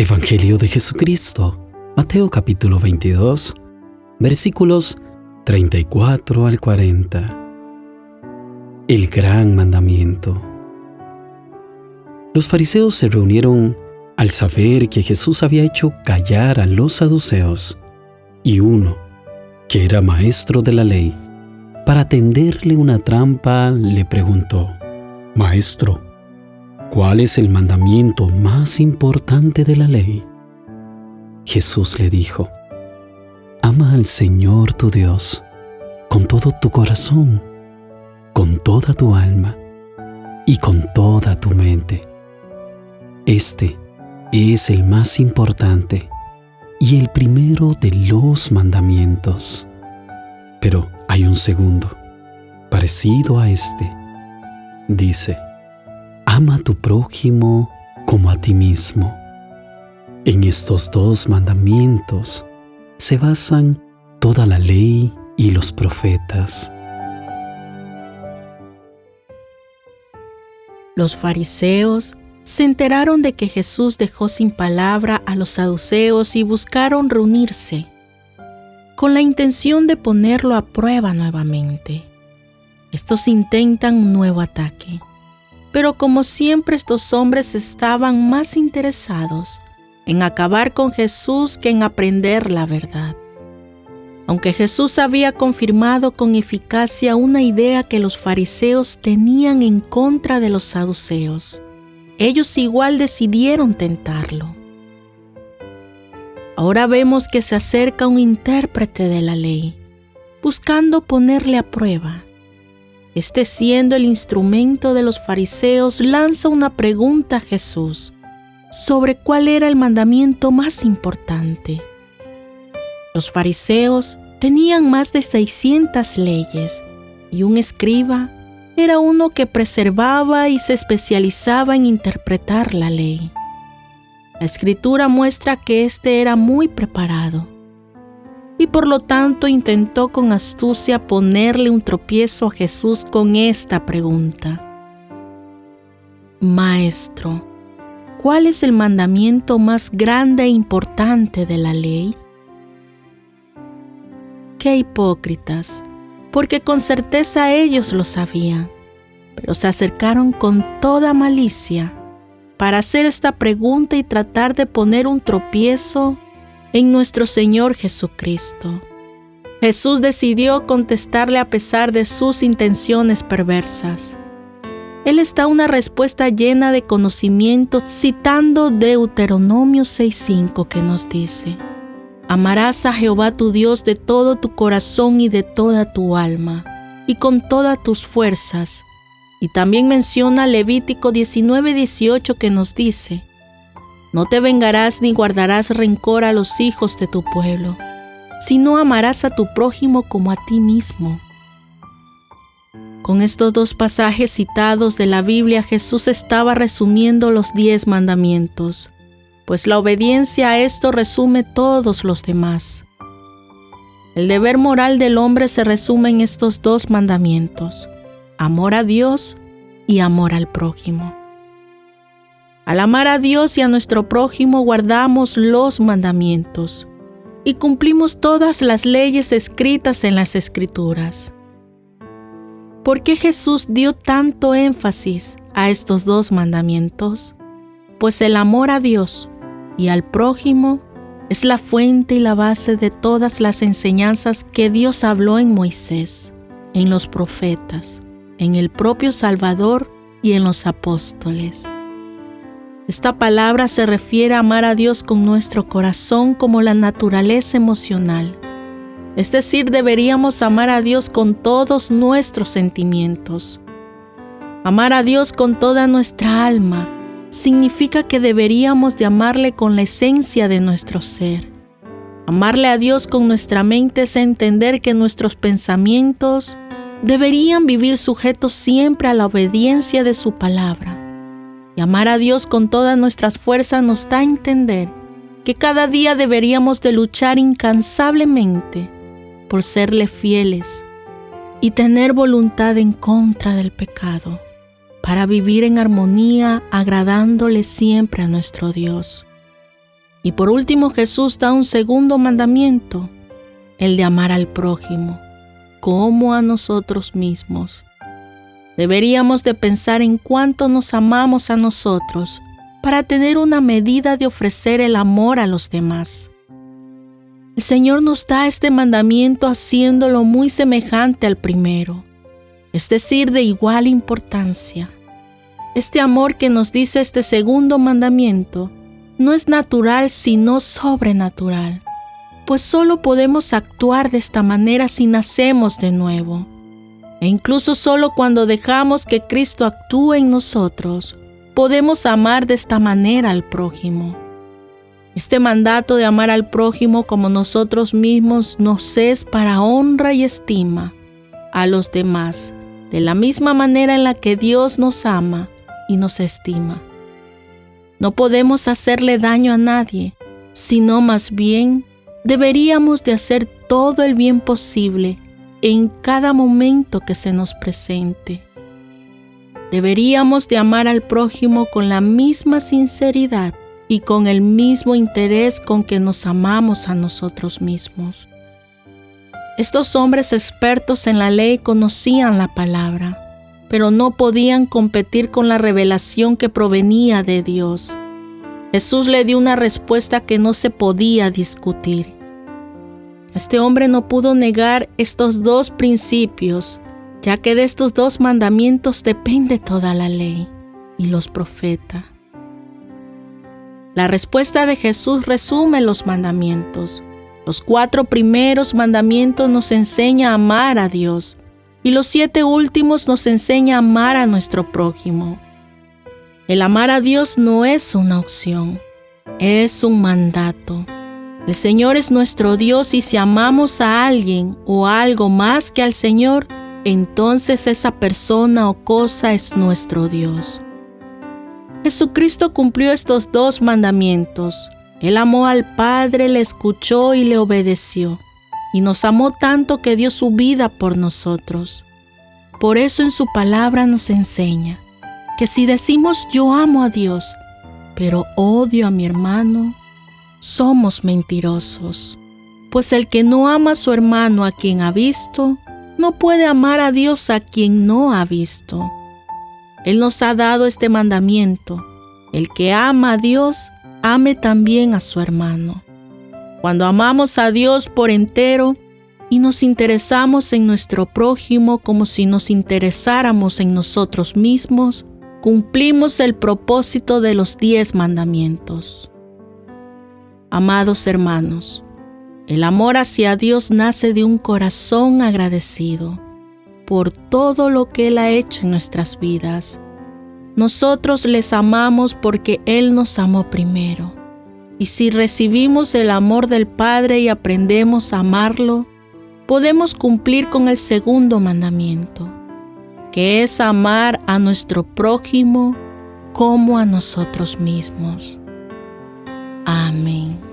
Evangelio de Jesucristo, Mateo capítulo 22, versículos 34 al 40. El gran mandamiento. Los fariseos se reunieron al saber que Jesús había hecho callar a los saduceos y uno, que era maestro de la ley, para tenderle una trampa, le preguntó: Maestro, ¿cuál es el mandamiento más importante de la ley? Jesús le dijo: Ama al Señor tu Dios con todo tu corazón, con toda tu alma y con toda tu mente. Este es el más importante y el primero de los mandamientos. Pero hay un segundo, parecido a este. Dice: Ama a tu prójimo como a ti mismo. En estos dos mandamientos se basan toda la ley y los profetas. Los fariseos se enteraron de que Jesús dejó sin palabra a los saduceos y buscaron reunirse con la intención de ponerlo a prueba nuevamente. Estos intentan un nuevo ataque, pero como siempre estos hombres estaban más interesados en acabar con Jesús que en aprender la verdad. Aunque Jesús había confirmado con eficacia una idea que los fariseos tenían en contra de los saduceos, ellos igual decidieron tentarlo. Ahora vemos que se acerca un intérprete de la ley, buscando ponerle a prueba. Este, siendo el instrumento de los fariseos, lanza una pregunta a Jesús sobre cuál era el mandamiento más importante. Los fariseos tenían más de 600 leyes y un escriba era uno que preservaba y se especializaba en interpretar la ley. La Escritura muestra que éste era muy preparado y por lo tanto intentó con astucia ponerle un tropiezo a Jesús con esta pregunta: Maestro, ¿cuál es el mandamiento más grande e importante de la ley? ¡Qué hipócritas! Porque con certeza ellos lo sabían, pero se acercaron con toda malicia para hacer esta pregunta y tratar de poner un tropiezo en nuestro Señor Jesucristo. Jesús decidió contestarle a pesar de sus intenciones perversas. Él les da una respuesta llena de conocimiento, citando Deuteronomio 6:5, que nos dice: Amarás a Jehová tu Dios de todo tu corazón y de toda tu alma, y con todas tus fuerzas. Y también menciona Levítico 19:18, que nos dice: No te vengarás ni guardarás rencor a los hijos de tu pueblo, sino amarás a tu prójimo como a ti mismo. Con estos dos pasajes citados de la Biblia, Jesús estaba resumiendo los 10 mandamientos, pues la obediencia a esto resume todos los demás. El deber moral del hombre se resume en estos 2 mandamientos: amor a Dios y amor al prójimo. Al amar a Dios y a nuestro prójimo, guardamos los mandamientos y cumplimos todas las leyes escritas en las Escrituras. ¿Por qué Jesús dio tanto énfasis a estos 2 mandamientos? Pues el amor a Dios y al prójimo es la fuente y la base de todas las enseñanzas que Dios habló en Moisés, en los profetas, en el propio Salvador y en los apóstoles. Esta palabra se refiere a amar a Dios con nuestro corazón como la naturaleza emocional. Es decir, deberíamos amar a Dios con todos nuestros sentimientos. Amar a Dios con toda nuestra alma significa que deberíamos de amarle con la esencia de nuestro ser. Amarle a Dios con nuestra mente es entender que nuestros pensamientos deberían vivir sujetos siempre a la obediencia de su palabra. Y amar a Dios con todas nuestras fuerzas nos da a entender que cada día deberíamos de luchar incansablemente por serle fieles y tener voluntad en contra del pecado, para vivir en armonía, agradándole siempre a nuestro Dios. Y por último, Jesús da un segundo mandamiento, el de amar al prójimo, como a nosotros mismos. Deberíamos de pensar en cuánto nos amamos a nosotros para tener una medida de ofrecer el amor a los demás. El Señor nos da este mandamiento haciéndolo muy semejante al primero, es decir, de igual importancia. Este amor que nos dice este segundo mandamiento no es natural sino sobrenatural, pues solo podemos actuar de esta manera si nacemos de nuevo. E incluso solo cuando dejamos que Cristo actúe en nosotros, podemos amar de esta manera al prójimo. Este mandato de amar al prójimo como nosotros mismos nos es para honra y estima a los demás, de la misma manera en la que Dios nos ama y nos estima. No podemos hacerle daño a nadie, sino más bien deberíamos de hacer todo el bien posible en cada momento que se nos presente. Deberíamos de amar al prójimo con la misma sinceridad y con el mismo interés con que nos amamos a nosotros mismos. Estos hombres expertos en la ley conocían la palabra, pero no podían competir con la revelación que provenía de Dios. Jesús le dio una respuesta que no se podía discutir. Este hombre no pudo negar estos dos principios, ya que de estos dos mandamientos depende toda la ley y los profetas. La respuesta de Jesús resume los mandamientos. Los 4 primeros mandamientos nos enseñan a amar a Dios y los 7 últimos nos enseñan a amar a nuestro prójimo. El amar a Dios no es una opción, es un mandato. El Señor es nuestro Dios y si amamos a alguien o a algo más que al Señor, entonces esa persona o cosa es nuestro Dios. Jesucristo cumplió estos 2 mandamientos. Él amó al Padre, le escuchó y le obedeció, y nos amó tanto que dio su vida por nosotros. Por eso en su palabra nos enseña que si decimos yo amo a Dios, pero odio a mi hermano, somos mentirosos. Pues el que no ama a su hermano a quien ha visto, no puede amar a Dios a quien no ha visto. Él nos ha dado este mandamiento: el que ama a Dios, ame también a su hermano. Cuando amamos a Dios por entero y nos interesamos en nuestro prójimo como si nos interesáramos en nosotros mismos, cumplimos el propósito de los 10 mandamientos. Amados hermanos, el amor hacia Dios nace de un corazón agradecido por todo lo que Él ha hecho en nuestras vidas. Nosotros les amamos porque Él nos amó primero. Y si recibimos el amor del Padre y aprendemos a amarlo, podemos cumplir con el segundo mandamiento, que es amar a nuestro prójimo como a nosotros mismos. Amén.